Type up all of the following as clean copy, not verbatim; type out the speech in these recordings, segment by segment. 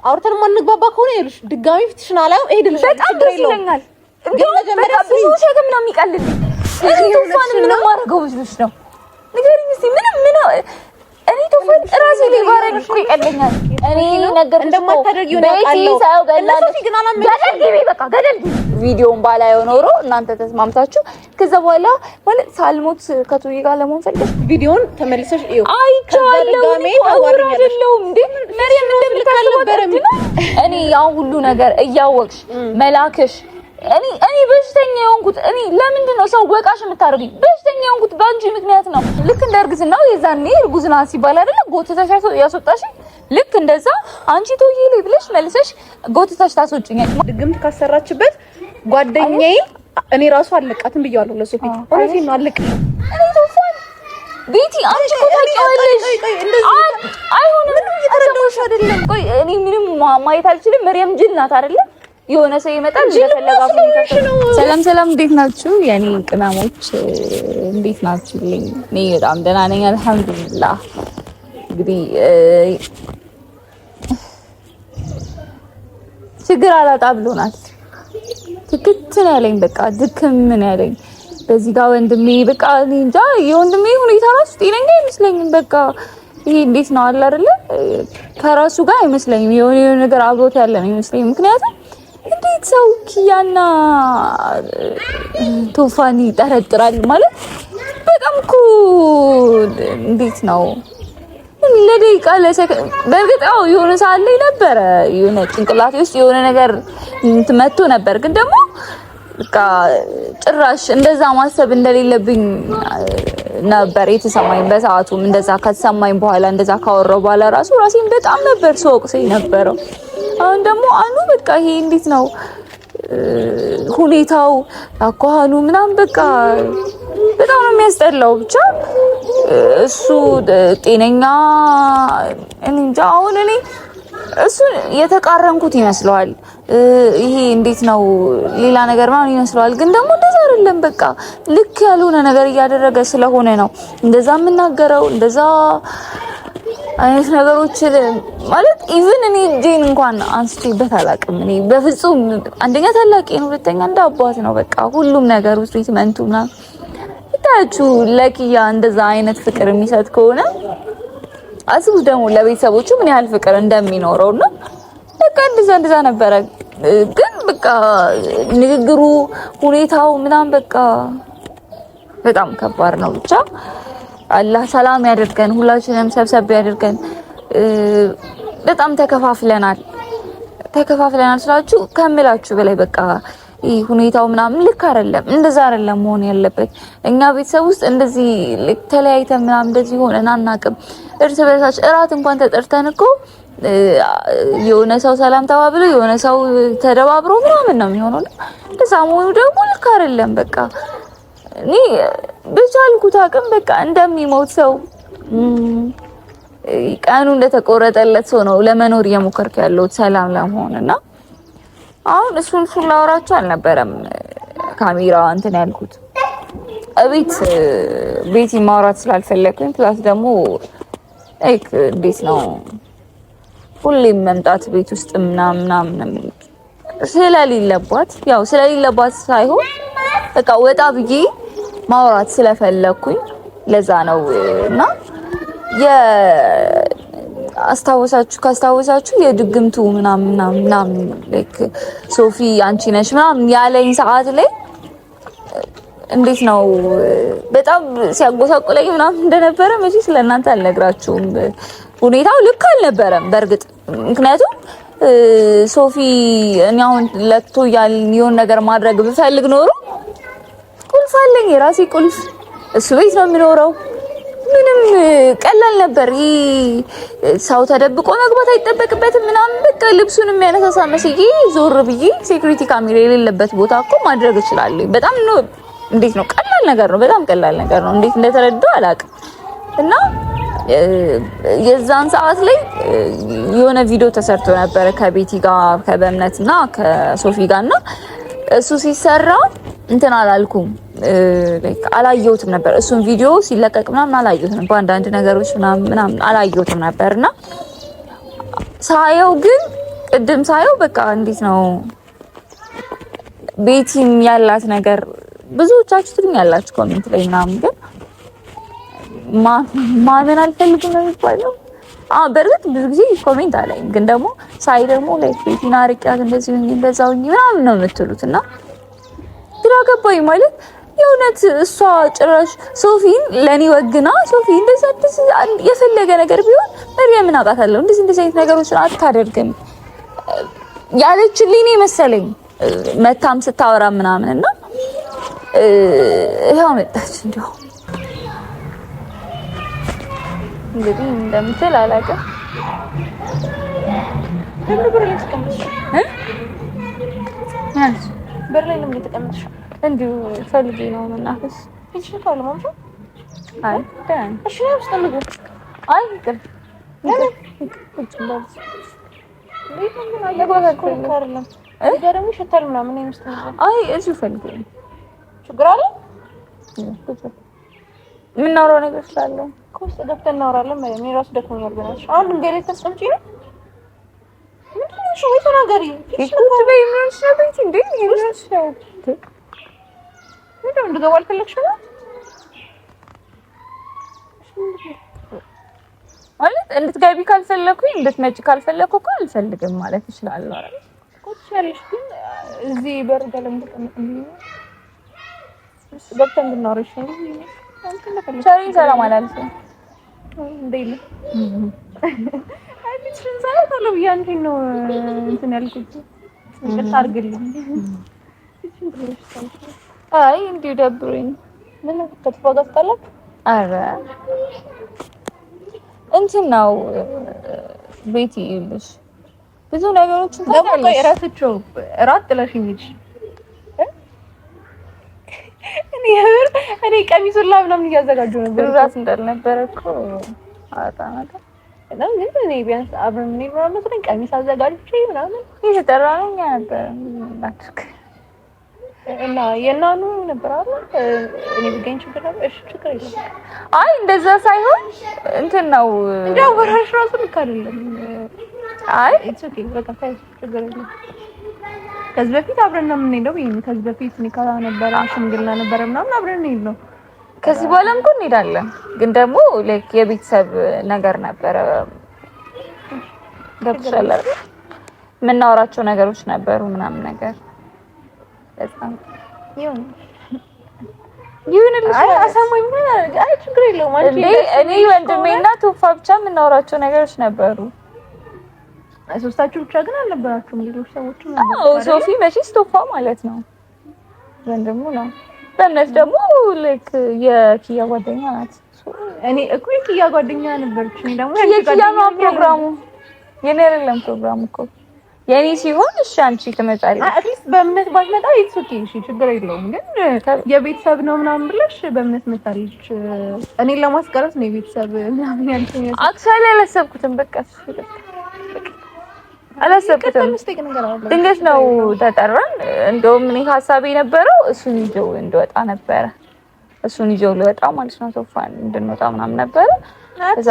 አውርተን ማንግባባ ከሆነ ይልሽ ድጋሚ ፍትሽና ላይ እሄድልሽ በጣም ደስ ይለኛል። ግን መጀመሪያ ብዙ ሸክም ነው የሚቀልልኝ። ቶፋን ምን ማድረገው ልጅ ነው ንገሪኝ እስኪ ምን እኔ ቶፋን ራሴ ላይ ባረግ እኮ ይቀለኛል። እኔ ነገር እንደማታደርጊው ነው አውቃለሁ። ገደል ቪዲዮን ባላየው ኖሮ እናንተ ተስማምታችሁ ከዛ በኋላ ማለት ሳልሞት ከቱይ ጋር ለመሆን ፈልገሽ ቪዲዮን ተመልሰሽ እዩ አይቻለሁ። አይደለም እንዴ መሪም እንደምትካልበረም እኔ ያው ሁሉ ነገር እያወቅሽ መላክሽ እኔ በሽተኛ የሆንኩት እኔ ለምንድን ነው ሰው ወቃሽ የምታደርጉኝ? በሽተኛ የሆንኩት በአንቺ ምክንያት ነው። ልክ እንደርግዝናው የዛኔ እርጉዝና ሲባል አይደለ ጎትተሽ ያስወጣሽ። ልክ እንደዛ አንቺ ተውዬ ላይ ብለሽ መልሰሽ ጎትተሽ ታስወጪኛል። ድግምት ካሰራችበት ጓደኛዬ እኔ ራሱ አለቃትም ብያለሁ ለሶፊ። እውነቴን ነው አለቅሽም። እኔ ቶፋን ቤቲ አንቺ እኮ ታውቂዋለሽ። አይሆንም እየተረዳሁሽ አይደለም። ቆይ እኔ ምንም ማየት አልችልም። መሪያም ጅል ናት አይደለ? የሆነ ሰው ይመጣል እንደፈለጋችሁ ነው። ሰላም እንዴት ናችሁ የኔ ቅመሞች? እንዴት ናችሁ? እኔ በጣም ደህና ነኝ አልሐምዱሊላህ። እንግዲህ ችግር አላጣ ብሎናል። ትክክል ያለኝ በቃ ድክም ምን ያለኝ በዚህ ጋር ወንድሜ በቃ እኔ እንጃ የወንድሜ ሁኔታ ራሱ ጤነኛ አይመስለኝም። በቃ ይሄ እንዴት ነው አለ አይደለ? ከራሱ ጋር አይመስለኝም። የሆነ ነገር አብሮት ያለ ነው አይመስለኝም። ምክንያቱም እንዴት ሰው ኪያና ቶፋን ይጠረጥራል ማለት በጣም እኮ እንዴት ነው ለደቂቃ ለሰከንድ በእርግጥ ያው የሆነ ሰዓት ላይ ነበረ የሆነ ጭንቅላቴ ውስጥ የሆነ ነገር መጥቶ ነበር። ግን ደግሞ በቃ ጭራሽ እንደዛ ማሰብ እንደሌለብኝ ነበር የተሰማኝ። በሰዓቱም እንደዛ ከተሰማኝ በኋላ እንደዛ ካወራው በኋላ ራሱ ራሴን በጣም ነበር ስወቅሰኝ ነበረው። አሁን ደግሞ አኑ በቃ ይሄ እንዴት ነው ሁኔታው አኳኋኑ ምናምን በቃ በጣም ነው የሚያስጠላው። ብቻ እሱ ጤነኛ እኔ እንጃ። አሁን እኔ እሱን የተቃረንኩት ይመስለዋል። ይሄ እንዴት ነው ሌላ ነገር ማለት ይመስለዋል። ግን ደግሞ እንደዛ አይደለም። በቃ ልክ ያልሆነ ነገር እያደረገ ስለሆነ ነው እንደዛ የምናገረው እንደዛ አይነት ነገሮች ማለት ኢቭን እኔ ጄን እንኳን አንስቼበት አላውቅም። እኔ በፍጹም አንደኛ ታላቂ ነው፣ ሁለተኛ እንደ አባት ነው። በቃ ሁሉም ነገር ትሪትመንቱ ምናምን ታችሁ ለኪያ እንደዛ አይነት ፍቅር የሚሰጥ ከሆነ አስቡት ደግሞ ለቤተሰቦቹ ምን ያህል ፍቅር እንደሚኖረውና በቃ እንደዛ ነበረ። ግን በቃ ንግግሩ ሁኔታው ምናምን በቃ በጣም ከባድ ነው። ብቻ አላህ ሰላም ያደርገን፣ ሁላችንም ሰብሰብ ያደርገን። በጣም ተከፋፍለናል ስላችሁ ከምላችሁ በላይ በቃ ይሄ ሁኔታው ምናምን ልክ አይደለም። እንደዛ አይደለም መሆን ያለበት። እኛ ቤተሰብ ውስጥ እንደዚህ ተለያይተን ምናምን እንደዚህ ሆነን አናውቅም። እርስ በርሳችን እራት እንኳን ተጠርተን እኮ የሆነ ሰው ሰላም ተባብሎ የሆነ ሰው ተደባብሮ ምናምን ነው የሚሆነው። እንደዛ መሆኑ ደግሞ ልክ አይደለም። በቃ እኔ በቻልኩት አቅም በቃ እንደሚሞት ሰው ቀኑ እንደተቆረጠለት ሰው ነው ለመኖር እየሞከርኩ ያለሁት ሰላም ለመሆንና አሁን እሱን ላወራችሁ አልነበረም ካሜራ እንትን ያልኩት ቤቲ ማውራት ስላልፈለኩኝ ፕላስ ደግሞ እንዴት ነው ሁሌም መምጣት ቤት ውስጥ ምናምን ስለሌለባት ሳይሆን በቃ ወጣ ብዬ ማውራት ስለፈለኩኝ ለዛ ነው። እና ካስታወሳችሁ የድግምቱ ምናምን ላይክ ሶፊ አንቺ ነሽ ምናምን ያለኝ ሰዓት ላይ እንዴት ነው በጣም ሲያጎሳቆለኝ ምናምን እንደነበረ መቼ ስለእናንተ አልነግራችሁም። ሁኔታው ልክ አልነበረም በእርግጥ ምክንያቱም ሶፊ እኔ አሁን ለክቶኛል የሆነ ነገር ማድረግ ብፈልግ ኖሮ ቁልፍ አለኝ የራሴ ቁልፍ እሱ ቤት ነው የሚኖረው። ምንም ቀላል ነበር። ሰው ተደብቆ መግባት አይጠበቅበትም ምናምን በቃ ልብሱን የሚያነሳሳ መስዬ ዞር ብዬ ሴኩሪቲ ካሜራ የሌለበት ቦታ እኮ ማድረግ እችላለሁ። በጣም ነው እንዴት ነው ቀላል ነገር ነው፣ በጣም ቀላል ነገር ነው። እንዴት እንደተረዳው አላውቅም። እና የዛን ሰዓት ላይ የሆነ ቪዲዮ ተሰርቶ ነበር ከቤቲ ጋር ከበእምነትና ከሶፊ ጋርና እሱ ሲሰራ እንትን አላልኩም አላየሁትም ነበር። እሱን ቪዲዮ ሲለቀቅ ምናምን አላየሁትም ነበር። በአንዳንድ ነገሮች ምናምን አላየሁትም ነበርና ሳየው ግን ቅድም ሳየው በቃ እንዴት ነው ቤቲም ያላት ነገር ብዙዎቻችሁ ትሉኛላችሁ ኮሜንት ላይ ምናምን፣ ግን ማመን አልፈልግም ነው የሚባለው። በእርግጥ ብዙ ጊዜ ኮሜንት አለኝ፣ ግን ደግሞ ሳይ ደግሞ ላይክ ቤቲና አርቂያት እንደዚህ እንደዛው ምናምን ነው የምትሉት እና ግራ ገባኝ። ማለት የእውነት እሷ ጭራሽ ሶፊን ለኔ ወግና ሶፊ እንደዚህ የፈለገ ነገር ቢሆን መርየምን አውቃታለሁ እንደዚህ አይነት ነገሮችን አታደርግም ያለችልኝ መሰለኝ መታም ስታወራ ምናምን እና ይሄው መጣች። እንደው እንግዲህ እንደምትል አላውቅም። በር ላይ ተቀምጠሽ በር ላይ ለምን ተቀምጠሽ? እንዲሁ ፈልጌ ነው መናፈስ። እሺ ካለ ማምሻ አይ ደህና እሺ ነው አስቀምጡ። አይ ይቅር ቁጭ እንዳልሽ ምን አለባችሁ አይደለም ደግሞ ሸታል ምናምን አይመስልም። አይ እዚሁ ፈልጌ ነው። ችግር አለ? የምናወራው ነገር ስላለ ኮስት ገብተን እናወራለን ማለት ነው። እራሱ ደክሞኛል በእናትሽ። አሁን እንገሌ ተስቀምጪ ነው ምንድን ነው? ወይ ተናገሪ። ቁጭ በይ። ምን ሆነሽ ነው? ቤት እንዴ ይሄንሽ ነው ምንድን ነው? እንድገባ አልፈለግሽም ነው ማለት? እንድትገቢ ካልፈለኩኝ እንድትመጪ ካልፈለኩ እኮ አልፈልግም ማለት እችላለሁ አይደል? ቁጭ ያለሽ ግን እዚህ በር ጋር ለምን ተቀምጠሽ ነው? ገብተን ብናወራሽ ነው። ሰላም አላልሽም እንዴ? አይ ቢትሽን ሰላም አለው ያንቺ ነው እንትን ያልኩት እንቅልፍ አድርግልኝ። አይ እንዲሁ ደብሮኝ ምን ከተፋ ጋር ተጣላች? አረ እንትን ነው ቤቲ ይልሽ ብዙ ነገሮችን ታውቃለሽ። ደግሞ እራስቸው እራት ጥለሽኝ ሂጂ። እኔ ቀሚሱን ምናምን እያዘጋጀሁ ነበር። እራት እንዳልነበረ እኮ አጣናታ እና ግን እኔ ቢያንስ አብረን ምን ይኖር መስሎኝ ቀሚስ አዘጋጅቼ ምናምን እየተጠራነው ነበር እና የናኑ ነበር አይደል? እኔ ብገኝ ችግር ነበር። እሺ ችግር የለም። አይ እንደዛ ሳይሆን እንትን ነው እንደው ወራሽ ራሱ ልክ አይደለም። አይ ኢትስ ኦኬ በቃ ችግር የለም። ከዚህ በፊት አብረን ነው የምንሄደው። ከዚህ በፊት ኒካህ ነበረ፣ ሽምግልና ነበረ ምናምን አብረን እንሄድ ነው። ከዚህ በኋላም እኮ እንሄዳለን፣ ግን ደግሞ ላይክ የቤተሰብ ነገር ነበረ። ገብቶሻል አይደል? የምናወራቸው ነገሮች ነበሩ ምናምን ነገር በጣም ይሁንልሽ። አይ አሳማኝ አይ ችግር የለውም። አንቺ እኔ ወንድሜና ቶፋ ብቻ የምናወራቸው ነገሮች ነበሩ። ሶስታችሁ ብቻ ግን አልነበራችሁም፣ ሌሎች ሰዎችም ነበሩ። አዎ ሶፊ መቼስ ቶፋ ማለት ነው ወንድሙ ነው። በእምነት ደግሞ ላይክ የኪያ ጓደኛ ናት። እኔ እኮ የኪያ ጓደኛ ነበርኩ። እኔ ደግሞ የኪያ ነው ፕሮግራሙ። የኔ አይደለም ፕሮግራሙ እኮ የኔ ሲሆን እሺ አንቺ ትመጣለሽ። አትሊስት በእምነት ባትመጣ ኢትስ ኦኬ እሺ ችግር የለውም። ግን የቤተሰብ ነው ምናምን ብለሽ በእምነት መጣልሽ እኔን ለማስቀረት ነው የቤተሰብ ምናምን ያልኩኝ። አክቹዋሊ አላሰብኩትም። በቃ አላሰብኩትም። ድንገት ነው ተጠራን። እንደውም እኔ ሀሳቤ የነበረው እሱን ይዘው እንደወጣ ነበረ። እሱን ይዘው ልወጣ ማለት ነው ሶፋን እንድንወጣ ምናምን ነበረ። እዛ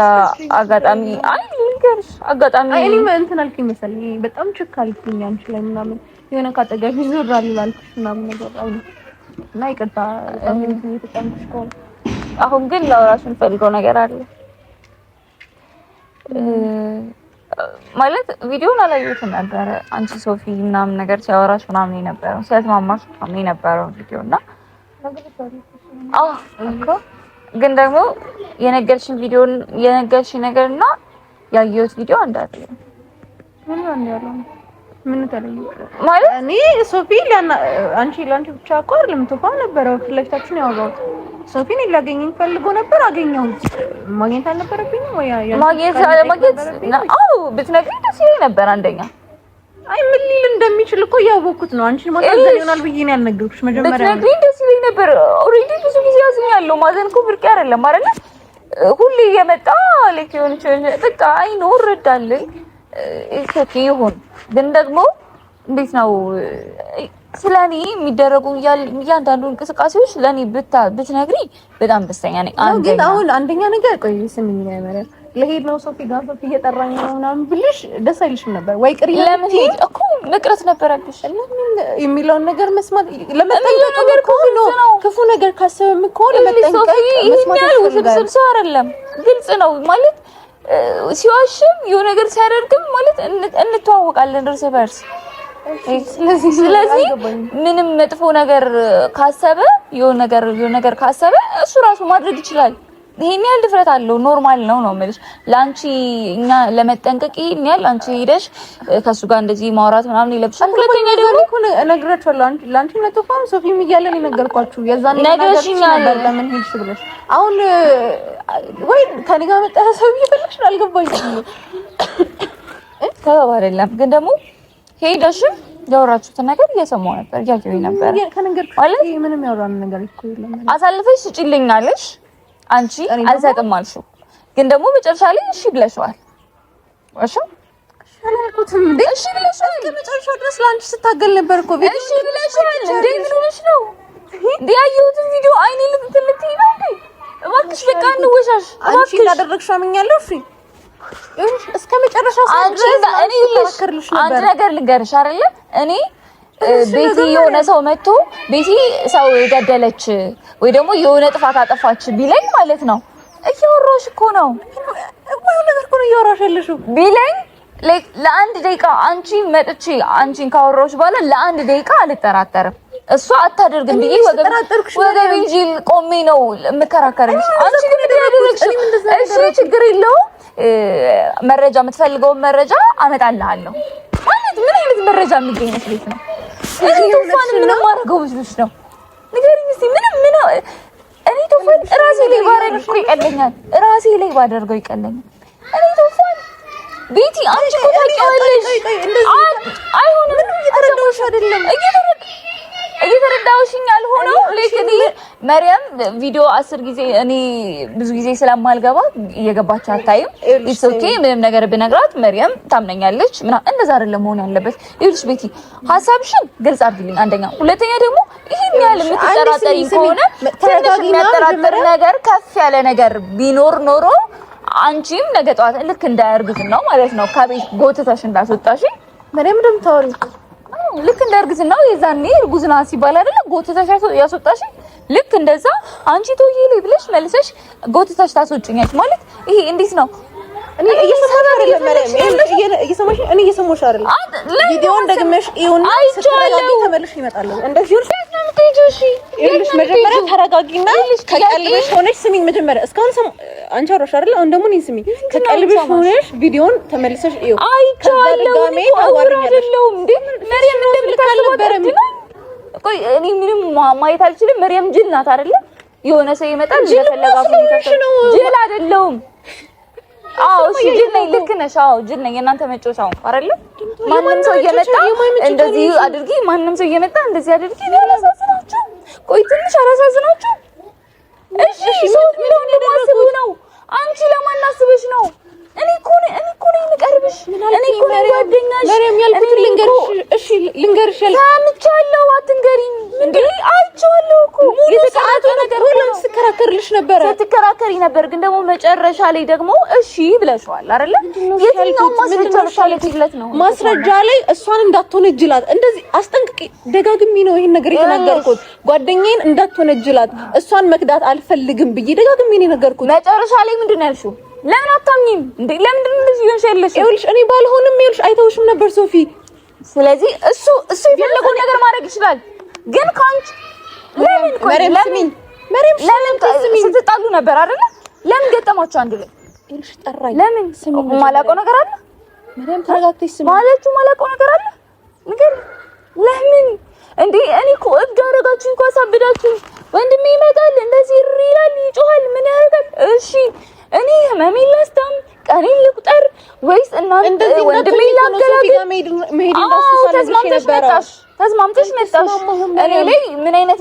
አጋጣሚ አይ ልንገርሽ አጋጣሚ እኔ እንትን አልኩኝ መሰለኝ በጣም ችካልኩኝ አንቺ ላይ ምናምን የሆነ ካጠገብ ይዞራል አልኩሽ ምናምን ነገር አይደል እና ይቅርታ እየተጠንቅሽ ከሆነ አሁን ግን ላውራሽ ፈልገው ነገር አለ ማለት ቪዲዮውን አላየሁትም ነበረ አንቺ ሶፊ ምናምን ነገር ሲያወራሽ ምናምን የነበረው ሲያስማማሽ ምናምን የነበረው ቪዲዮና እኮ ግን ደግሞ የነገርሽኝ ቪዲዮን የነገርሽኝ ነገርና ያየሁት ቪዲዮ አንድ አይደለም። ምን ነው ያለው? ምን ተለየ ማለት እኔ ሶፊ አንቺ ላንቺ ብቻ እኮ አይደለም ቶፋ ነበረ ፍለሽታችን ያወራሁት። ሶፊን ላገኘኝ ፈልጎ ነበር አገኘሁት። ማግኘት አልነበረብኝም ወይ ማግኘት ብትነግሪኝ ደስ ይለኝ ነበር። አንደኛ አይ ምን ሊል እንደሚችል እኮ ያወኩት ነው። አንቺ ማዘን ይሆናል ብዬ ነው ያልነገርኩሽ መጀመሪያ። ብትነግሪኝ ደስ ይለኝ ነበር። ኦሬዲ ብዙ ጊዜ ያዝኛለሁ። ማዘን እኮ ብርቅ አይደለም አይደለ? ሁሌ የመጣ ለኪዮን በቃ አይ ነው እረዳለሁ። እሺ ይሁን። ግን ደግሞ እንዴት ነው ስለኔ የሚደረጉ እያንዳንዱ እንቅስቃሴዎች ለኔ ብትነግሪ በጣም ደስተኛ ነኝ። ግን አሁን አንደኛ ነገር ቆይ ስሚኝ ነው ለሄድ ነው ሶፊ ጋር ሶፊ እየጠራኝ ነው ምናምን ብልሽ ደስ አይልሽም ነበር ወይ? ቅሪ ለምን ሄድ እኮ መቅረት ነበረብሽ የሚለውን ነገር መስማት ለመጠንቀቅ ነገር ነው። ክፉ ነገር ካሰበም እኮ ለመጠንቀቅ መስማት ውስብስብ ሰው አይደለም። ግልጽ ነው ማለት ሲዋሽም የሆነ ነገር ሲያደርግም ማለት እንተዋወቃለን እርስ በርስ። ስለዚህ ምንም መጥፎ ነገር ካሰበ የሆነ ነገር ካሰበ እሱ ራሱ ማድረግ ይችላል። ይሄን ያህል ድፍረት አለው ኖርማል ነው የምልሽ። ላንቺ እኛ ለመጠንቀቅ ይሄን ያህል አንቺ ሄደሽ ከሱ ጋር እንደዚህ ማውራት ምናምን ይለብሻል። ሁለተኛ ደግሞ እኮ እነግራችኋለሁ ላንቺ ነጥፋም ሶፊም እያለን የነገርኳችሁ የዛን ነገርሽኛል። ለምን ሄድሽ ብለሽ አሁን ወይ ከኔ ጋር መጣ ሰው ይፈልግሽ አልገባኝም። ተባባ አይደለም ግን ደግሞ ሄደሽም ያወራችሁትን ነገር እየሰማሁ ነበር እያየሁኝ ነበር። ከነገርኩሽ ማለት ምንም ያወራን ነገር እኮ የለም። አሳልፈሽ ስጪልኛለሽ አንቺ አልሰጥም አልሽው፣ ግን ደግሞ መጨረሻ ላይ እሺ ብለሽዋል። እሺ አላልኩትም እንዴ? እሺ ብለሽዋል። ከመጨረሻው ድረስ ላንቺ ስታገል ነበር እኮ ቤት። እሺ ብለሽዋል እንዴ? ምን ሆነሽ ነው እንዴ? ያየሁትን ቪዲዮ አይኔ ልትልት ነው እንዴ? እባክሽ በቃ እንወሻሽ። አንቺ እንዳደረግሽ አምኛለሁ። እሺ እስከ መጨረሻው አንቺ እኔ ልሽከርልሽ ነበር። አንድ ነገር ልንገርሽ አይደለ? እኔ ቤቲ የሆነ ሰው መጥቶ ቤቲ ሰው ገደለች ወይ ደግሞ የሆነ ጥፋት አጠፋች ቢለኝ ማለት ነው እያወራሽ እኮ ነው ወይ ነገር እኮ ነው እያወራሽ ያለሽው ቢለኝ ለአንድ ደቂቃ አንቺ መጥቼ አንቺን ካወራሽ በኋላ ለአንድ ደቂቃ አልጠራጠርም። እሷ አታደርግም ብዬ ወገብ እንጂ ቆሜ ነው የምከራከርልሽ። አንቺ ግን ያደረግሽ እሺ ችግር የለውም መረጃ የምትፈልገውን መረጃ አመጣልሃለሁ ማለት ምን አይነት መረጃ የሚገኝሽ ቤት ነው? እኔ ቶፋን ምን ማድረገው ብለሽ ነው ንገሪኝ እስኪ። ምን እኔ ቶፋን ራሴ ላይ ባደርገው ይቀለኛል፣ ራሴ ላይ ባደርገው ይቀለኛል። እኔ ቶፋን ቤቲ አንቺ እኮ ታውቂዋለሽ። አይሆንም እየተረዳሁሽ አይደለም እየተረዳሁሽኝ አልሆነው ለከዲ መርያም ቪዲዮ 10 ጊዜ እኔ ብዙ ጊዜ ስለማልገባ እየገባች አታይም። ኢትስ ኦኬ ምንም ነገር ብነግራት መርያም ታምነኛለች ምናምን እንደዛ አይደለም መሆን ያለበት። ይኸውልሽ ቤቲ ሐሳብሽን ግልጽ አድርጊልኝ አንደኛ፣ ሁለተኛ ደግሞ ይሄን ያህል የምትጠራጠሪ ከሆነ ትንሽ የሚያጠራጥር ነገር ከፍ ያለ ነገር ቢኖር ኖሮ አንቺም ነገ ጠዋት ልክ እንዳያርግዝናው ማለት ነው ከቤት ጎትተሽ እንዳስወጣሽ መርያም እንደምታወሪ ልክ እንዳርግዝናው የዛኔ እርጉዝና ሲባል አይደለ ጎትተሽ ያስወጣሽ ልክ እንደዛ አንቺ ተውዬ ላይ ብለሽ መልሰሽ ጎትተሽ ታስወጭኛለሽ ማለት ይሄ እንዴት ነው? እኔ እየሰማሽ አይደለም መርያም እየሰማሽ እኔ እየሰማሽ አይደለም። ቪዲዮውን ደግመሽ ይሁንና ስትረጋጊ ተመልሽ ይመጣል። እንደዚህ ይኸውልሽ መጀመሪያ ተረጋጊና ከቀልብሽ ሆነሽ ስሚኝ። መጀመሪያ እስካሁን አንቺ አወራሽ አይደል? አሁን ደግሞ እኔን ስሚኝ። ከቀልብሽ ሆነሽ ቪዲዮውን ተመልሰሽ ይኸው አይቻለሁ። አይደለም እንዴ መርያም እንደምትልካለበረም ቆይ እኔ ምንም ማየት አልችልም። መርያም ጅል ናት አይደለ? የሆነ ሰው ይመጣል ለፈለጋው ጅል አይደለም። አዎ እሺ ጅል ነኝ። ልክ ነሽ። አዎ ጅል ነኝ። እናንተ መጮቻው አይደለ? ማንንም ሰው እየመጣ እንደዚህ አድርጊ፣ ማንንም ሰው እየመጣ እንደዚህ አድርጊ። አላሳዝናችሁ? ቆይ ትንሽ አላሳዝናችሁ? እሺ ሰው ምን እንደማስቡ ነው? አንቺ ለማን አስበሽ ነው? እኔ እኮ ነኝ የምቀርብሽ። እኔ እኮ ነኝ ጓደኛሽ። መርያም ያልኩት ልንገርሽ። እሺ ልንገርሽ ሰምቻለሁ። አትንገሪኝ እንዴ? አይቻለሁ እኮ የተቀራጨ ነገር ሁሉ ስትከራከርልሽ ነበር። ስትከራከሪ ነበር፣ ግን ደግሞ መጨረሻ ላይ ደግሞ እሺ ብለሽዋል አይደለ? የትኛው ማስረጃ ላይ ነው? ማስረጃ ላይ እሷን እንዳትወነጅላት እንደዚህ አስጠንቅቄ ደጋግሜ ነው ይሄን ነገር የተናገርኩት። ጓደኛዬን እንዳትወነጅላት እሷን መክዳት አልፈልግም ብዬ ደጋግሜ ነው የነገርኩት። መጨረሻ ላይ ምንድን ነው ያልሽው? ለምን አታምኚም እንዴ? ለምንድን ነው እንደዚህ ይሆንሻለሽ? ይኸውልሽ እኔ ባልሆንም ይኸውልሽ አይተውሽም ነበር ሶፊ። ስለዚህ እሱ የፈለገውን ነገር ማድረግ ይችላል፣ ግን ካንቺ ለምን ስትጣሉ ነበር አይደለ? ለምን ገጠማችሁ አንድ ላይ? ይኸውልሽ ጠራኝ። ለምን ማላውቀው ነገር አለ? መርያም ተረጋግተሽ ስሚ። ማላውቀው ነገር አለ ነገር ለምን እንዴ? እኔ እኮ እብድ አደረጋችሁኝ እኮ አሳብዳችሁኝ። ወንድሜ ይመጣል እንደዚህ ይላል ይጮሃል፣ ምን ያደርጋል? እሺ እኔ ህመሜን ላስታም ቀኔን ልቁጠር ወይስ እናንተ ወንድሜ ላገላግል? ተስማምተሽ መጣሽ። እኔ ላይ ምን አይነት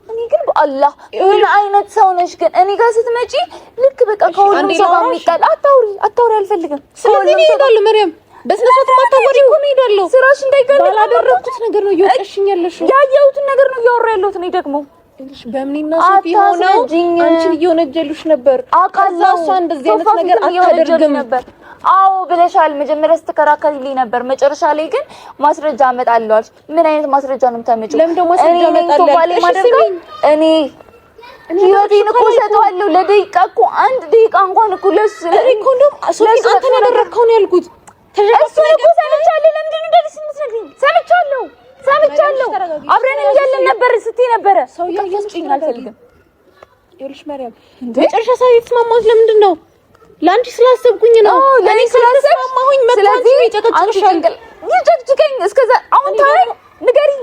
እኔ ግን በአላህ ምን አይነት ሰው ነሽ ግን? እኔ ጋር ስትመጪ ልክ በቃ ከሁሉም ሰው ጋር የሚጣል አታውሪ አልፈልግም። ስለዚህ እኔ እሄዳለሁ መርያም በስነ ስርዓት ማታወሪ እኮ ነው እሄዳለሁ። ስራሽ እንዳይገል ባላደረኩት ነገር ነው እየወቀሽኝ ያለሽው። ያየሁትን ነገር ነው እያወራ ያለሁት እኔ ደግሞ በእምኔና ሶፊ ሆነው አንቺን እየወነጀሉሽ ነበር። አቃላው እሷ እንደዚህ አይነት ነገር አታደርግም ነበር። አዎ ብለሻል። መጀመሪያ ስትከራከሪልኝ ነበር። መጨረሻ ላይ ግን ማስረጃ አመጣለሁ አልሽ። ምን አይነት ማስረጃ ነው የምታመጪው? ለምን ደግሞ ማስረጃ አመጣለሁ? እኔ ህይወቴን እኮ ሰጠዋለሁ። ለደቂቃ እኮ አንድ ደቂቃ እንኳን እኮ ለሱ እኮ እንደውም ሶፊ አንተ ነው ያደረግከው ነው ያልኩት። እሱ እኮ ሰምቻለሁ። ለምንድን ነው እንደዚህ የምትነግሪኝ? ሰምቻለሁ። አብረን እያለን ነበር ስትይ ነበረ። ሰው ያስጭኝ አልፈልግም። ይኸውልሽ ማርያም መጨረሻ ሰው የተስማማሁት ለምንድን ነው? ለአንቺ ስላሰብኩኝ ነው። ለኔ ስላሰብኩኝ መጣች ይጨቀጭቅሻል። ይጨቅጭቀኝ እስከዛ አሁን ታወይ ንገሪኝ።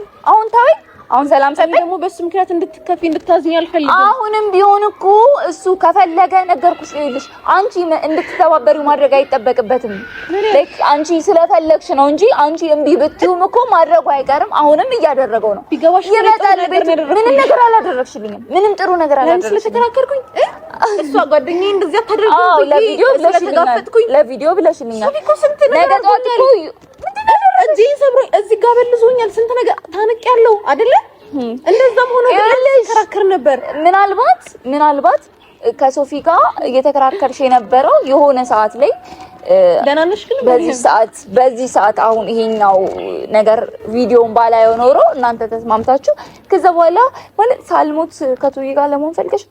አሁን ሰላም ሰጠኝ። ደግሞ በሱ ምክንያት እንድትከፊ እንድታዝኝ አልፈልግም። አሁንም ቢሆን እኮ እሱ ከፈለገ ነገርኩሽ። ይኸውልሽ አንቺ እንድትተባበሪው ማድረግ አይጠበቅበትም። ላይክ አንቺ ስለፈለግሽ ነው እንጂ አንቺ እምቢ ብትይውም እኮ ማድረጉ አይቀርም። አሁንም እያደረገው ነው። ይመጣል ቤት። ምንም ነገር አላደረግሽልኝም። ምንም ጥሩ ነገር አላደረግሽልኝም። ስለተከራከርኩኝ እሷ ጓደኛዬ እንደዚህ አታደርጉኝ። ለቪዲዮ ብለሽልኛል። ነገ ጠዋት እኮ እዚህ ሰብሮኝ እዚህ ጋር በልዞኛል። ስንት ነገር ታነቂያለሁ አይደለ? እንደዛም ሆኖ ተከራከር ነበር። ምናልባት ከሶፊ ጋር እየተከራከርሽ የነበረው የሆነ ሰዓት ላይ ደናነሽ ግን በዚህ ሰዓት አሁን ይሄኛው ነገር ቪዲዮን ባላየው ኖሮ እናንተ ተስማምታችሁ ከዛ በኋላ ማለት ሳልሞት ከቶይ ጋር ለመሆን ፈልገሽ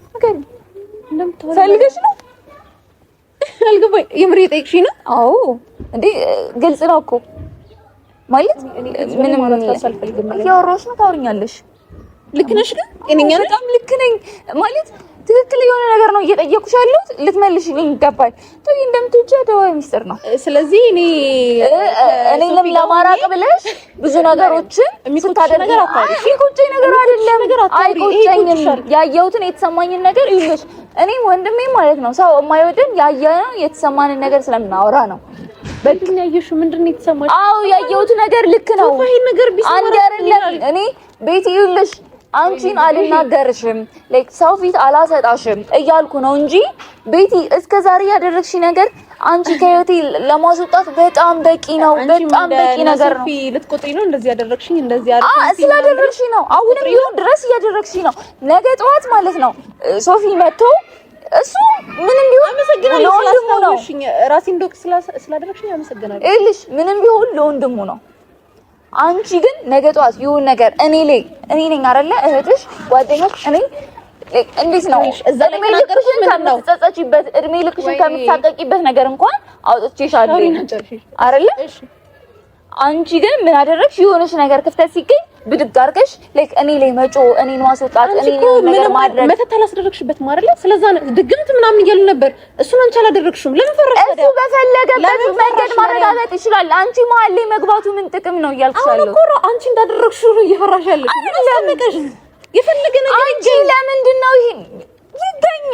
ነው አልገባኝ። የምሬ ጠይቅሽኝ ነው? አዎ እንዴ ግልጽ ነው እኮ ማለት ምንም እያወራሁሽ ነው። ታወሪኛለሽ። ልክ ነሽ ግን እኔኛ በጣም ልክ ነኝ ማለት ትክክል የሆነ ነገር ነው እየጠየኩሽ ያለሁት። ልትመልሽልኝ ይገባል። ቶይ እንደምትወጪ ደዋይ ሚስጥር ነው። ስለዚህ እኔ ለማራቅ ብለሽ ብዙ ነገሮችን ስታደርጊ ነገር አታውሪ። ይቆጨኝ ነገር አይደለም። አይቆጨኝም። ያየሁትን የተሰማኝን ነገር ይልሽ እኔም ወንድሜ ማለት ነው ሰው የማይወድን ያየነው የተሰማንን ነገር ስለምናወራ ነው። በድን ያየሽው ምንድነው የተሰማሽ? አዎ ያየሁት ነገር ልክ ነው። ይሄን ነገር አንድ አይደለም። እኔ ቤት ይልሽ አንቺን አልናገርሽም ላይክ ሰው ፊት አላሰጣሽም እያልኩ ነው እንጂ ቤቲ እስከዛሬ ያደረግሽ ነገር አንቺ ከህይወቴ ለማስወጣት በጣም በቂ ነው። በጣም በቂ ነገር ነው። ልትቆጥሪ ነው እንደዚህ ያደረግሽኝ እንደዚህ ያደረግሽኝ ስላደረግሽኝ ነው። አሁንም ቢሆን ድረስ እያደረግሽኝ ነው። ነገ ጠዋት ማለት ነው ሶፊ መጥቶ እሱ ምንም ቢሆን አመሰግናለሁ ስላስታወሽኝ ራሴን ዶክ ስላደረግሽኝ አመሰግናለሁ። እልሽ ምንም ቢሆን ለወንድሙ ነው። አንቺ ግን ነገ ጠዋት ይሁን ነገር እኔ ነኝ አይደለ እህትሽ ጓደኛሽ እኔ እንዴት ነው እዛ ላይ ልክሽን ከምትጸጸቺበት እድሜ ልክሽን ከምትሳቀቂበት ነገር እንኳን አውጥቼሻለሁ አይደለ? አንቺ ግን ምን አደረግሽ? የሆነሽ ነገር ክፍተት ሲገኝ ብድግ አድርገሽ ላይክ እኔ ላይ መጮ እኔን ማስወጣት እኔ ነገር ማድረግ መተት አላስደረግሽበት ማረለ። ስለዛ ድግምት ምናምን እያሉ ነበር። እሱን አንቺ አላደረግሽም። ለምን ፈረሽ? እሱ በፈለገበት መንገድ ማረጋገጥ ይችላል። አንቺ መሀል ላይ መግባቱ ምን ጥቅም ነው እያልኩሻለሁ። አሁን እኮ አንቺ እንዳደረግሽው ነው እየፈራሽ ያለሽ። ለምንቀሽ የፈለገ ነገር አንቺ ለምንድን ነው ይሄ ይገኝ?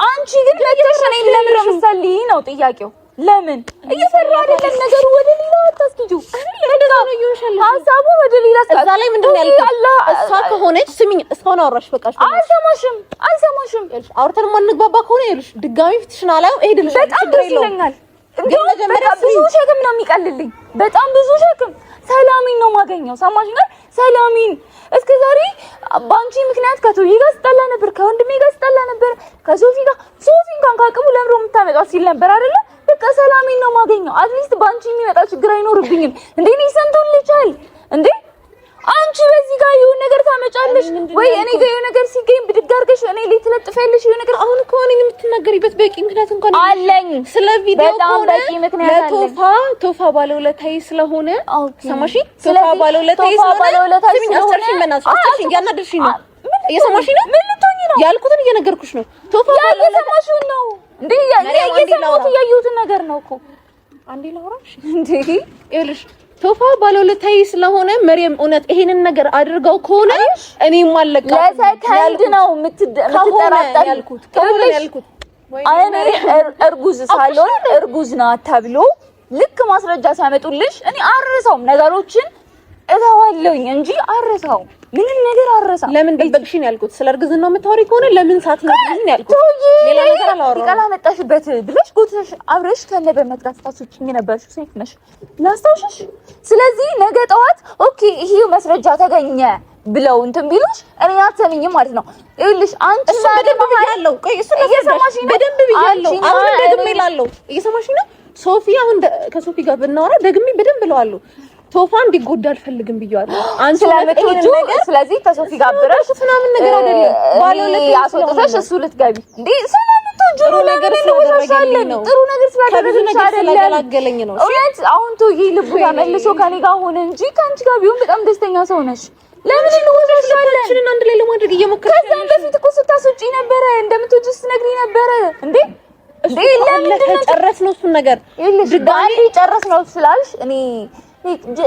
አንቺ ግን ለተሽ እኔን ለምን ምሳሌ ነው ጥያቄው። ለምን እየፈራ አይደለም ነገሩ ወደ ሌላ አታስኪጂው። እንደዛ ነው ይሆንሻል ሀሳቡ ወደ ሌላ እዛ ላይ ምንድነው ያልከው? እሷ ከሆነች ስሚኝ እስካሁን አወራሽ በቃሽ። አልሰማሽም አውርተን ማንግባባ ከሆነ ይልሽ ድጋሚ ፍትሽና ላይ እሄድልሽ። በጣም ደስ ይለኛል። ግን መጀመሪያ ብዙ ሸክም ነው የሚቀልልኝ። በጣም ብዙ ሸክም ሰላሚን ነው ማገኘው። ሰማሽኝ? ሰላሚን እስከዛሬ ባንቺ ምክንያት ከቶይ ጋር ስጣላ ነበር፣ ከወንድሜ ጋር ስጣላ ነበር፣ ከሶፊ ጋር ሶፊን ካንካቅሙ ለምሮ የምታመጣው ሲል ነበር አይደለ? በቃ ሰላሚን ነው ማገኘው። አትሊስት ባንቺ የሚመጣ ችግር አይኖርብኝም። እንዴ ነው ሰንቶልቻል እንዴ? አንቺ በዚህ ጋር የሆነ ነገር ታመጫለሽ ወይ እኔ ጋር የሆነ ነገር ሲገኝ ብድግ አድርገሽ እኔ ላይ ትለጥፊያለሽ የሆነ ነገር። አሁን እኮ እኔ የምትናገሪበት በቂ ምክንያት እንኳን አለኝ። ስለ ቪዲዮ በጣም በቂ ምክንያት አለኝ። ቶፋ ባለውለታዬ ስለሆነ ሰማሽ? ቶፋ ስለዚህ ባለውለታዬ ስለሆነ ስሚኝ፣ አስተርሽኝ በእናትሽ አስተርሽኝ። ያናደርሽኝ ነው እየሰማሽ ነው? ምን ልትሆኚ ነው? ያልኩትን እየነገርኩሽ ነው። ቶፋ ባለውለታሽ ነው እንዴ? እየሰማሁት ያየሁትን ነገር ነው እኮ። አንዴ ላውራሽ እንዴ? ይኸውልሽ ቶፋ ባለውለታዬ ስለሆነ መሪም እውነት ይሄንን ነገር አድርገው ከሆነ እኔ ማለቃ ለሰከንድ ነው የምትጠራጠሪ ያልኩት። እኔ እርጉዝ ሳልሆን እርጉዝ ናት ተብሎ ልክ ማስረጃ ሲያመጡልሽ እኔ አረሳውም ነገሮችን እተዋለሁኝ እንጂ አረሳውም። ምንም ነገር አረሳው። ለምን ደበቅሽኝ ያልኩት? ስለ እርግዝናው የምታወሪ ከሆነ ለምን ሳትነግሪኝ ያልኩት? ሌላ ነገር አላወራሁም። ቃል አመጣሽበት ብለሽ ጎትተሽ አብረሽ ከነበበት ጋር ታስወጪኝ ነበርሽ። ሴት ነሽ ላስታውሽሽ። ስለዚህ ነገ ጠዋት ኦኬ ይሄ ማስረጃ ተገኘ ብለው እንትን ቢሉሽ እኔ አትሰሚኝም ማለት ነው። ይኸውልሽ አንቺ በደንብ ብያለሁ። ቆይ እሱ እየሰማሽኝ ነው? በደንብ ብያለሁ። አሁን ደግሜ እላለሁ። እየሰማሽኝ ነው? ሶፊ አሁን ከሶፊ ጋር ብናወራ ደግሜ በደንብ እለዋለሁ። ቶፋ እንዲጎዳ አልፈልግም ብያለሁ። አንቺ ለምትወጁ ነገር ስለዚህ ከሶፊ ጋር አብረሽ ምናምን ነገር አይደለም ባለለት ያስወጣሽ እሱ ልትገቢ እንዴ ስለምትወጁ ነገር ስላደረገልኝ ነው። ጥሩ ነገር ስላደረገልኝ ስላገለገለኝ ነው። እውነት አሁን ቶይ ልቡ ተመልሶ ከኔ ጋር ሆነ እንጂ ካንቺ ጋር ቢሆን በጣም ደስተኛ ሰው ነሽ። ለምን እንወዛለን አንድ ላይ ለማድረግ እየሞከርሽ ከዛም በፊት እኮ ስታስወጪ ነበረ እንደምትወጂ ስትነግሪ ነበረ እንዴ ለምን ተጨረስነው እሱን ነገር ድጋሚ ጨረስነው ስላልሽ እኔ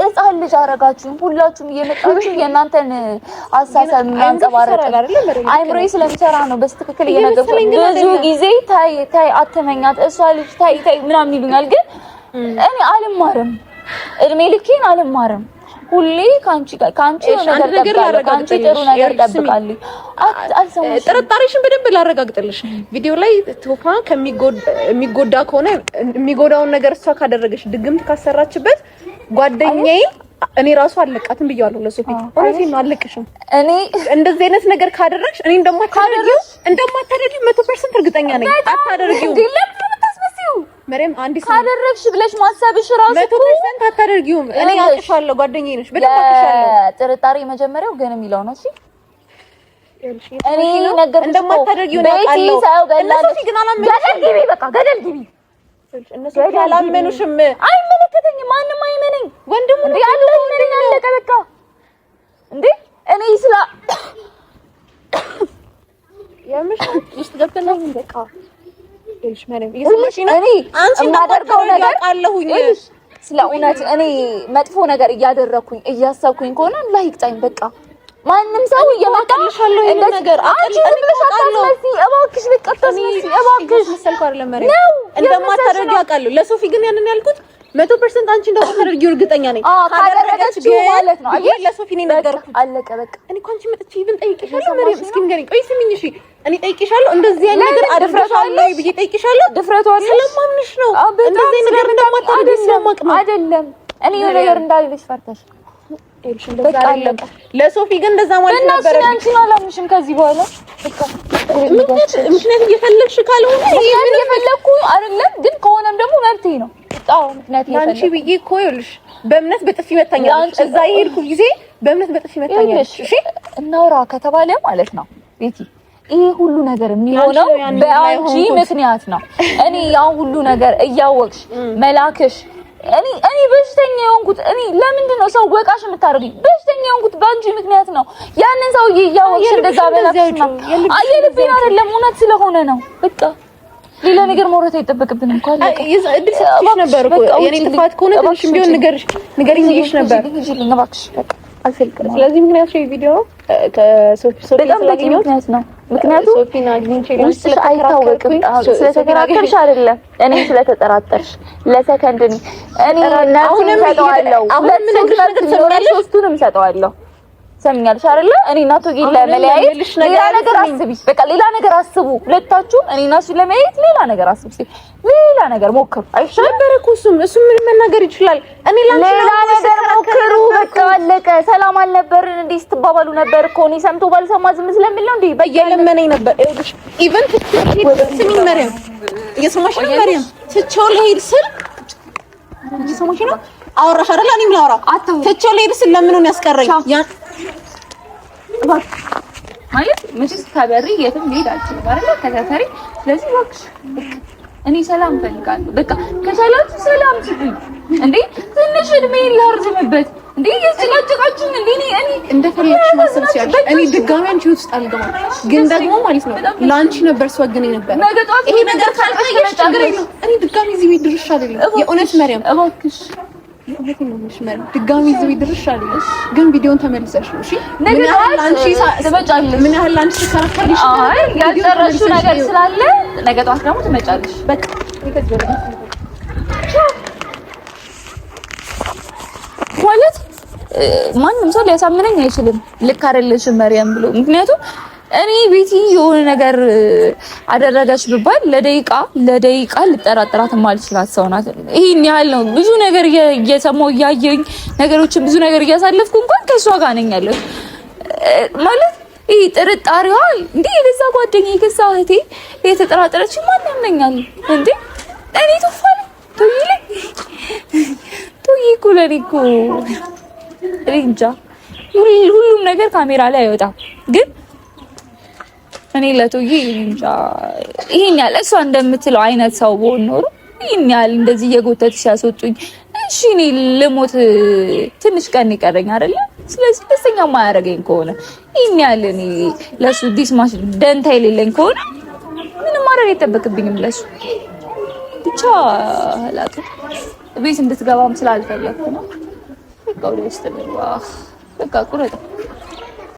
ህፃን ልጅ አረጋችሁ ሁላችሁም እየመጣችሁ የእናንተን አሳሰብ ማንጸባረቅ አይምሮዬ ስለሚሰራ ነው። በስትክክል እየነገርኩኝ ብዙ ጊዜ ታይ አትመኛት እሷ ልጅ ታይ ምናምን ይሉኛል፣ ግን እኔ አልማርም፣ እድሜ ልኬን አልማርም። ሁሌ ካንቺ ነገር ካንቺ ጥሩ ነገር ጠብቃለሁ። አልሰማሽም? ጥርጣሬሽን በደንብ ላረጋግጥልሽ። ቪዲዮ ላይ ቶፋ የሚጎዳ ከሆነ የሚጎዳውን ነገር እሷ ካደረገች ድግምት ካሰራችበት ጓደኛዬ እኔ ራሱ አለቃትም ብያለሁ ለሶፊ። እውነቴን ነው አለቅሽም። እኔ እንደዚህ አይነት ነገር ካደረግሽ እኔ እንደማታደርጊው 100% እርግጠኛ ነኝ። አታደርጊው መሪም አንዲ ካደረግሽ ብለሽ ማሰብሽ ራሱ 100% አታደርጊውም። እኔ አቅሻለሁ፣ ጓደኛዬ ነሽ፣ በደንብ አቅሻለሁ። ጥርጣሬ መጀመሪያው ግን የሚለው ነው። እሺ እኔ ነገር እንደማታደርጊው ነው አውቃለሁ። እነሱ ግን አላመኑሽም። በቃ ገደል ግቢ። እነሱ አላመኑሽም። አይመለከተኝም፣ ማንም አይመነኝ። ወንድሙ እንዴ አላህ ይመነኝ። አለቀ በቃ። እንዴ እኔ ስላ ያምሽ ውስጥ ገብተናል በቃ እሺ ማለት እኔ የማደርገው ነገር አለሁኝ። ስለ እውነት እኔ መጥፎ ነገር እያደረኩኝ እያሰብኩኝ ከሆነ አላህ ይቅጣኝ። በቃ ማንም ሰው እየመጣልሻለሁ ይሄ ነገር አንቺ እንደማታደርጊ እባክሽ በቃ ተስመሲ እባክሽ መሰልኩ አይደለም መሬት እንደማታደርጊ አውቃለሁ። ለሶፊ ግን ያንን ያልኩት 100% አንቺ እንደማታደርጊው እርግጠኛ ነኝ። ካደረገች ማለት ነው። አይ ለሶፊ ነኝ ነገርኩት። አለቀ በቃ። እኔ እኮ አንቺ መጥቼ ይብን ጠይቅሻለሁ መሬት እስኪ ንገሪኝ። ቆይ ስሚኝ እሺ እኔ ጠይቅሻለሁ እንደዚህ አይነት ነገር አድርገሻለሁ ብዬ ጠይቅሻለሁ። ድፍረቱ አለ ስለማምንሽ ነው። እንደዚህ ነገር እንደማታደርጊ ስለማቅ ነው አይደለም። እኔ ነገር እንዳልልሽ ፈርተሽ እልሽ እንደዛ አይደለም። ለሶፊ ግን እንደዛ ማለት ነበር። አንቺ ነው አላምንሽም ከዚህ በኋላ በቃ ምክንያት እየፈለግሽ ካልሆነ ይሄን እየፈለግኩ አይደለም፣ ግን ከሆነም ደግሞ መብቴ ነው። አዎ ምክንያት እየፈለግሽ አንቺ ብዬ እኮ ይኸውልሽ በእምነት በጥፊ መታኛለሽ። እዛ የሄድኩ ጊዜ በእምነት በጥፊ መታኛለሽ። እሺ እናውራ ከተባለ ማለት ነው ቤቲ ይሄ ሁሉ ነገር የሚሆነው በአንቺ ምክንያት ነው። እኔ ያን ሁሉ ነገር እያወቅሽ መላክሽ እኔ በሽተኛ የሆንኩት እኔ ለምንድን ነው ሰው ወቃሽ የምታደርጊኝ? በሽተኛ የሆንኩት በአንቺ ምክንያት ነው። ያንን ሰውዬ እያወቅሽ እንደዛ በላክሽ ነው። አየልብኝ አይደለም እውነት ስለሆነ ነው። በቃ ሌላ ነገር መውራት አይጠበቅብንም እንኳን እድል ሰጥሽ ነበር እኮ የኔ ጥፋት ከሆነ ትንሽም ቢሆን ንገሪኝ ብዬሽ ነበር። ይጅልኝ እባክሽ በቃ አልፈልግም። ስለዚህ ምክንያቱ ቪዲዮ ከሶፊ በጣም በቂ ምክንያት ነው። ምክንያቱም ሶፊና አግኝቼ ውስጥሽ አይታወቅም። ስለተከራከርሽ አይደለም እኔ ስለተጠራጠርሽ ለሰከንድ እኔ ናቱን ሰጠዋለሁ። ሁለት ሶስቱንም ሰጠዋለሁ። ሰምኛለሽ አይደለ? እኔ እና ቶጌ ለመለያየት ሌላ ነገር አስቢ። በቃ ሌላ ነገር አስቡ ሁለታችሁም። እኔ እና እሱ ለመለያየት ሌላ ነገር አስቡ። ሌላ ነገር ሞክሩ። አይሻልም እኮ እሱም ምን መናገር ይችላል። እኔ ሌላ ነገር ሞክሩ። በቃ አለቀ። ሰላም አልነበርን እንዴ ስትባባሉ ነበር እኮ እኔ ሰምቶ ባልሰማ ዝም ስለሚል ነው እንዴ በየለመነኝ ነበር። ኢቨን ስሚኝ መሪያም እየሰማሽ ነው? መሪያም ትቼው ልሄድ ስል እየሰማሽ ነው? አወራሽ አይደል? እኔም ላውራ ትቼው ልሄድ ስል ለምን ነው ያስቀረኝ? ማለት ምንስ ታበሪ የትም ሄድ አልችልም አይደል? ተከታተሪ። ስለዚህ እባክሽ እኔ ሰላም ፈልጋለሁ። በቃ ከቻላችሁ ሰላም ስጡኝ እንዴ። ትንሽ እድሜ ላርዝምበት እንዴ። የጭቃጭቃችሁን እንዴ እኔ እንደፈለግሽ ማሰብ ሲያልሽ እኔ ድጋሚ አንቺ ውስጥ አልገባም። ግን ደግሞ ማለት ነው ላንቺ ነበር ስወግነኝ ነበር። ይሄ ነገር ካልቀየሽ ችግር የለም። እኔ ድጋሚ እዚህ ቤት ድርሽ አይደለም። የእውነት መሪያም እባክሽ እውነቴን ነው የምልሽ መሪያም ድጋሚ እዚህ ቤት ድርሽ አይደለም። ግን ቪዲዮን ተመልሰሽ ነው እሺ። ምን ያህል አንቺ ትመጫለሽ? ምን ያህል አንቺ ተከራከርሽ? አይ ያልጨረሽው ነገር ስላለ ነገ ጠዋት ደግሞ ትመጫለሽ። በቃ ማለት ማንም ሰው ሊያሳምነኝ አይችልም ልክ አይደለሽም መሪያም ብሎ። ምክንያቱም እኔ ቤቲ የሆነ ነገር አደረገች ብባል ለደቂቃ ልጠራጠራት ማልችላት ሰው ናት። ይሄን ያህል ነው። ብዙ ነገር እየሰማሁ እያየኝ ነገሮችን ብዙ ነገር እያሳለፍኩ እንኳን ከሷ ጋር ነኝ ያለሁት ማለት ይሄ ጥርጣሬዋ እንዴ የገዛ ጓደኛዬ የገዛ እህቴ የተጠራጠረች ማን ያመኛል እንዴ? እኔ ተፋለ ቶይ እኮ ለኔ እኮ እንጃ ሁሉም ነገር ካሜራ ላይ አይወጣም፣ ግን እኔ ለቶዬ እንጃ ይሄን ያለ እሷ እንደምትለው አይነት ሰው ብሆን ኖሮ ይሄን ያህል እንደዚህ እየጎተቱ ሲያስወጡኝ እሺ እኔ ልሞት ትንሽ ቀን ይቀረኝ አይደለ? ስለዚህ ደስተኛ ማያደርገኝ ከሆነ ይሄን ያህል እኔ ለሱ ዲስማሽ ደንታ የሌለኝ ከሆነ ምንም ማድረግ አይጠበቅብኝም ለሱ ብቻ አላውቅ። ቤት እንድትገባም ስላልፈለኩ ነው። በቃ ወደ ውስጥ ነው። በቃ ቁረጥ